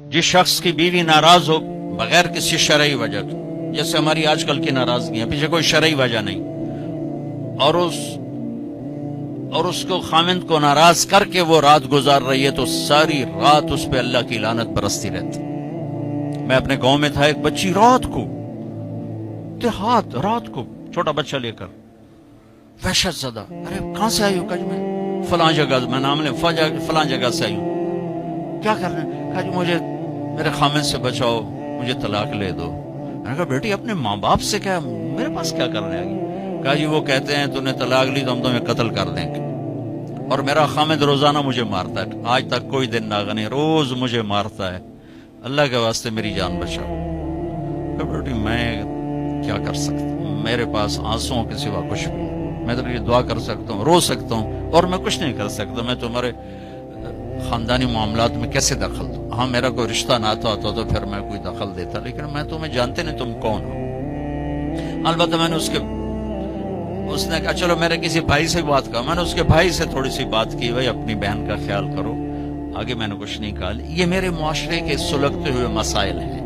جس شخص کی بیوی ناراض ہو بغیر کسی شرعی وجہ کے، جیسے ہماری آج کل کی ناراضگی ہے، پیچھے کوئی شرعی وجہ نہیں، اور اس کو خامند کو ناراض کر کے وہ رات گزار رہی ہے، تو ساری رات اس پہ اللہ کی لعنت برستی رہتی۔ میں اپنے گاؤں میں تھا، ایک بچی رات کو چھوٹا بچہ لے کر وحشت زدہ، ارے کہاں سے آئی ہو؟ کہ میں فلاں جگہ، میں نام لیں فلاں جگہ سے آئی ہوں۔ کیا کر رہے ہیں؟ کہا جی مجھے میرے خامند سے بچاؤ، مجھے طلاق لے دو۔ میں نے کہا بیٹی اپنے ماں باپ سے کیا، میرے پاس کیا کرنے آگی؟ کہا جی وہ کہتے ہیں تو نے طلاق لی تو ہم تمہیں قتل کر دیں گے، اور میرا خامد روزانہ مجھے مارتا ہے، آج تک کوئی دن ناغہ نہیں، روز مجھے مارتا ہے، اللہ کے واسطے میری جان بچاؤ۔ کہ بیٹی میں کیا کر سکتا ہوں، میرے پاس آنسوؤں کے سوا کچھ بھی نہیں، میں تو یہ دعا کر سکتا ہوں، رو سکتا ہوں، اور میں کچھ نہیں کر سکتا۔ میں تمہارے خاندانی معاملات میں کیسے دخل دوں؟ ہاں میرا کوئی رشتہ ناتا ہوتا تو پھر میں کوئی دخل دیتا، لیکن میں تمہیں جانتے نہیں تم کون ہو۔ البتہ میں نے اس نے کہا چلو میرے کسی بھائی سے بات کرو، میں نے اس کے بھائی سے تھوڑی سی بات کی، بھائی اپنی بہن کا خیال کرو، آگے میں نے کچھ نہیں کہا۔ یہ میرے معاشرے کے سلگتے ہوئے مسائل ہیں۔